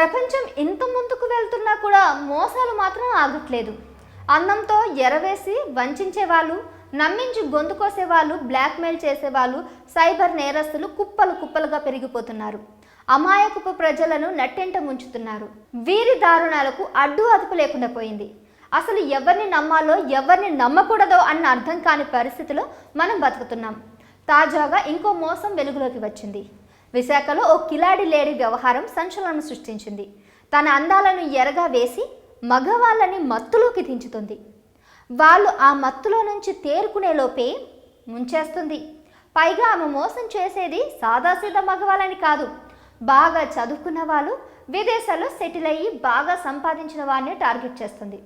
ప్రపంచం ఇంత ముందుకు వెళ్తున్నా కూడా మోసాలు మాత్రం ఆగట్లేదు. అందంతో ఎరవేసి వంచేవాళ్ళు, నమ్మించి గొంతు కోసేవాళ్ళు, బ్లాక్మెయిల్ చేసేవాళ్ళు, సైబర్ నేరస్తులు కుప్పలు కుప్పలుగా పెరిగిపోతున్నారు. అమాయకపు ప్రజలను నట్టెంట ముంచుతున్నారు. వీరి దారుణాలకు అడ్డు అదుపు లేకుండా పోయింది. అసలు ఎవరిని నమ్మాలో ఎవరిని నమ్మకూడదో అన్న అర్థం కాని పరిస్థితిలో మనం బతుకుతున్నాం. తాజాగా ఇంకో మోసం వెలుగులోకి వచ్చింది. విశాఖలో ఓ కిలాడి లేడీ వ్యవహారం సంచలనం సృష్టించింది. తన అందాలను ఎరగా వేసి మగవాళ్ళని మత్తులోకి దించుతుంది. వాళ్ళు ఆ మత్తులో నుంచి తేరుకునే లోపే ముంచేస్తుంది. పైగా ఆమె మోసం చేసేది సాదాసీదా మగవాళ్ళని కాదు, బాగా చదువుకున్న వాళ్ళు, విదేశాల్లో సెటిల్ అయ్యి బాగా సంపాదించిన వారిని టార్గెట్ చేస్తుంది.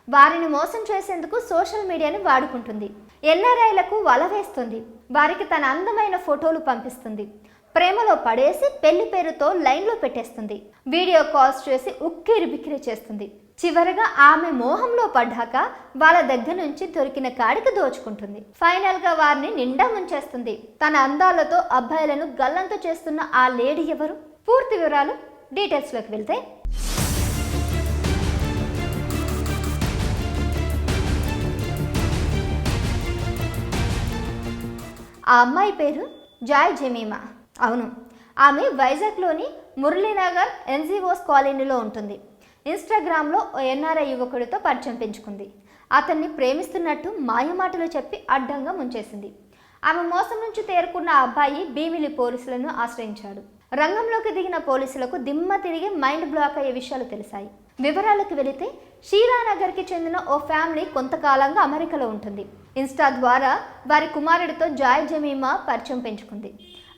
వారిని మోసం చేసేందుకు సోషల్ మీడియాని వాడుకుంటుంది. ఎన్ఆర్ఐలకు వల వేస్తుంది. వారికి తన అందమైన ఫోటోలు పంపిస్తుంది. ప్రేమలో పడేసి పెళ్లి పేరుతో లైన్లో పెట్టేస్తుంది. వీడియో కాల్స్ చేసి ఉక్కిరి బిక్కిరి చేస్తుంది. చివరగా ఆమె మోహంలో పడ్డాక వాళ్ళ దగ్గర నుంచి దొరికిన కాడికి దోచుకుంటుంది. ఫైనల్ గా వారిని నిండా ముంచేస్తుంది. తన అందాలతో అబ్బాయిలను గల్లంతు చేస్తున్న ఆ లేడీ ఎవరు? పూర్తి వివరాలు డీటెయిల్స్ లోకి వెళ్తే, ఆ అమ్మాయి పేరు జాయ్ జమీమా. అవును, ఆమె వైజాగ్లోని మురళీనగర్ ఎన్జీఓస్ కాలనీలో ఉంటుంది. ఇన్స్టాగ్రామ్లో ఓ ఎన్ఆర్ఐ యువకుడితో పరిచయం పెంచుకుంది. అతన్ని ప్రేమిస్తున్నట్టు మాయమాటలు చెప్పి అడ్డంగా ముంచేసింది. ఆమె మోసం నుంచి తేరుకున్న ఆ అబ్బాయి భీమిలి పోలీసులను ఆశ్రయించాడు. రంగంలోకి దిగిన పోలీసులకు దిమ్మ తిరిగి మైండ్ బ్లాక్ అయ్యే విషయాలు తెలిసాయి. వివరాలకు వెళితే, షీలానగర్కి చెందిన ఓ ఫ్యామిలీ కొంతకాలంగా అమెరికాలో ఉంటుంది. ఇన్స్టా ద్వారా వారి కుమారుడితో జాయ్ జమీమా పరిచయం పెంచుకుంది.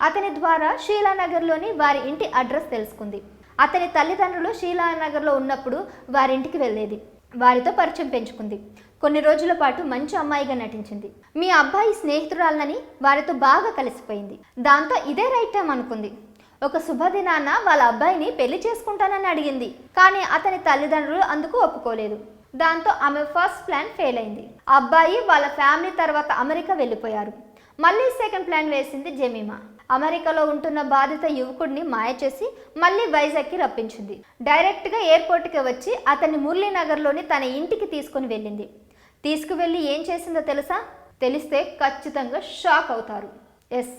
అతని ద్వారా షీలానగర్లోని వారి ఇంటి అడ్రస్ తెలుసుకుంది. అతని తల్లిదండ్రులు షీలానగర్లో ఉన్నప్పుడు వారింటికి వెళ్ళేది. వారితో పరిచయం పెంచుకుంది. కొన్ని రోజుల పాటు మంచి అమ్మాయిగా నటించింది. మీ అబ్బాయి స్నేహితురాలనని వారితో బాగా కలిసిపోయింది. దాంతో ఇదే రైట్ టైం అనుకుంది. ఒక శుభదినాన వాళ్ళ అబ్బాయిని పెళ్లి చేసుకుంటానని అడిగింది. కానీ అతని తల్లిదండ్రులు అందుకు ఒప్పుకోలేదు. దాంతో ఆమె ఫస్ట్ ప్లాన్ ఫెయిల్ అయింది. అబ్బాయి వాళ్ళ ఫ్యామిలీ తర్వాత అమెరికా వెళ్ళిపోయారు. మళ్ళీ సెకండ్ ప్లాన్ వేసింది జమీమా. అమెరికాలో ఉంటున్న బాధిత యువకుడిని మాయ చేసి మళ్ళీ వైజాగ్కి రప్పించింది. డైరెక్ట్గా ఎయిర్పోర్ట్కి వచ్చి అతన్ని మురళీనగర్లోని తన ఇంటికి తీసుకుని వెళ్ళింది. తీసుకువెళ్ళి ఏం చేసిందో తెలుసా? తెలిస్తే ఖచ్చితంగా షాక్ అవుతారు. ఎస్,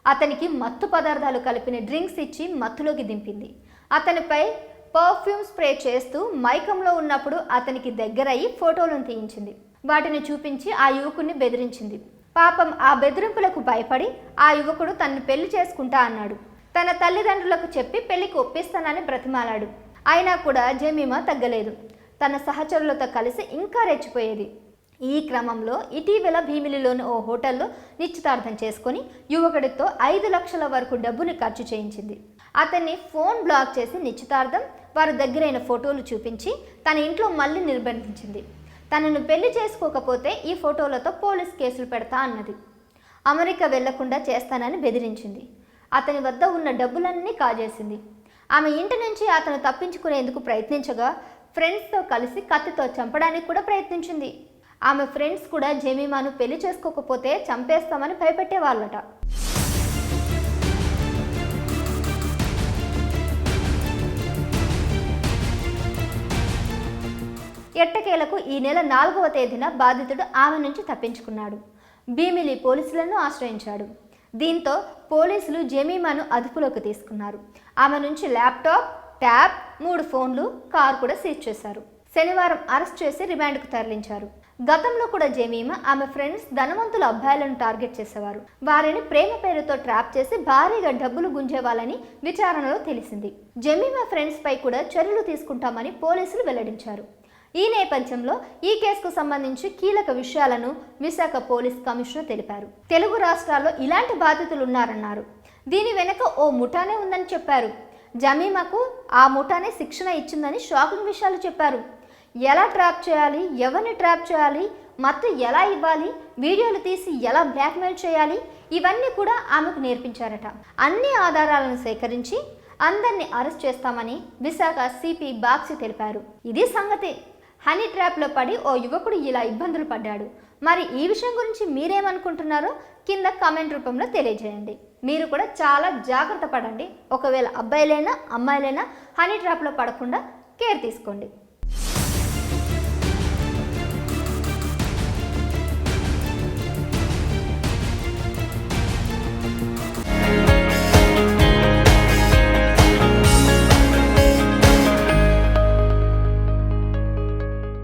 అతనికి మత్తు పదార్థాలు కలిపిన డ్రింక్స్ ఇచ్చి మత్తులోకి దింపింది. అతనిపై పర్ఫ్యూమ్ స్ప్రే చేస్తూ మైకంలో ఉన్నప్పుడు అతనికి దగ్గరయ్యి ఫోటోలను తీయించింది. వాటిని చూపించి ఆ యువకుడిని బెదిరించింది. పాపం ఆ బెదిరింపులకు భయపడి ఆ యువకుడు తనను పెళ్లి చేసుకుంటా అన్నాడు. తన తల్లిదండ్రులకు చెప్పి పెళ్లికి ఒప్పిస్తానని బ్రతిమాలాడు. అయినా కూడా జమీమా తగ్గలేదు. తన సహచరులతో కలిసి ఇంకా రెచ్చిపోయేది. ఈ క్రమంలో ఇటీవల భీమిలిలోని ఓ హోటల్లో నిశ్చితార్థం చేసుకుని యువకుడితో 5 లక్షల వరకు డబ్బుని ఖర్చు చేయించింది. అతన్ని ఫోన్ బ్లాక్ చేసి నిశ్చితార్థం, వారి దగ్గరైన ఫోటోలు చూపించి తన ఇంట్లో మళ్ళీ నిర్బంధించింది. తనను పెళ్లి చేసుకోకపోతే ఈ ఫోటోలతో పోలీస్ కేసులు పెడతా అన్నది. అమెరికా వెళ్లకుండా చేస్తానని బెదిరించింది. అతని వద్ద ఉన్న డబ్బులన్నీ కాజేసింది. ఆమె ఇంటి నుంచి అతను తప్పించుకునేందుకు ప్రయత్నించగా ఫ్రెండ్స్తో కలిసి కత్తితో చంపడానికి కూడా ప్రయత్నించింది. ఆమె ఫ్రెండ్స్ కూడా జమీమాను పెళ్లి చేసుకోకపోతే చంపేస్తామని భయపెట్టేవాళ్ళట. ఎట్టకేలకు ఈ నెల 4వ తేదీన బాధితుడు ఆమె నుంచి తప్పించుకున్నాడు. భీమిలి పోలీసులను ఆశ్రయించాడు. దీంతో పోలీసులు జమీమాను అదుపులోకి తీసుకున్నారు. ఆమె నుంచి ల్యాప్టాప్, ట్యాబ్, 3 ఫోన్లు, కారు కూడా సీజ్ చేశారు. శనివారం అరెస్ట్ చేసి రిమాండ్కు తరలించారు. గతంలో కూడా జమీమా ఆమె ఫ్రెండ్స్ ధనవంతుల అబ్బాయిలను టార్గెట్ చేసేవారు. వారిని ప్రేమ పేరుతో ట్రాప్ చేసి భారీగా డబ్బులు గుంజేవాళ్ళని విచారణలో తెలిసింది. జమీమా ఫ్రెండ్స్ పై కూడా చర్యలు తీసుకుంటామని పోలీసులు వెల్లడించారు. ఈ నేపథ్యంలో ఈ కేసుకు సంబంధించి కీలక విషయాలను విశాఖ పోలీస్ కమిషనర్ తెలిపారు. తెలుగు రాష్ట్రాల్లో ఇలాంటి బాధితులు ఉన్నారన్నారు. దీని వెనక ఓ ముఠానే ఉందని చెప్పారు. జమీమాకు ఆ ముఠానే శిక్షణ ఇచ్చిందని షాకింగ్ విషయాలు చెప్పారు. ఎలా ట్రాప్ చేయాలి, ఎవరిని ట్రాప్ చేయాలి, మత్తు ఎలా ఇవ్వాలి, వీడియోలు తీసి ఎలా బ్లాక్మెయిల్ చేయాలి, ఇవన్నీ కూడా ఆమెకు నేర్పించారట. అన్ని ఆధారాలను సేకరించి అందరినీ అరెస్ట్ చేస్తామని విశాఖ సిపి బాక్సి తెలిపారు. ఇది సంగతి. హనీ ట్రాప్లో పడి ఓ యువకుడు ఇలా ఇబ్బందులు పడ్డాడు. మరి ఈ విషయం గురించి మీరేమనుకుంటున్నారో కింద కామెంట్ రూపంలో తెలియజేయండి. మీరు కూడా చాలా జాగ్రత్త పడండి. ఒకవేళ అబ్బాయిలైనా అమ్మాయిలైనా హనీ ట్రాప్లో పడకుండా కేర్ తీసుకోండి.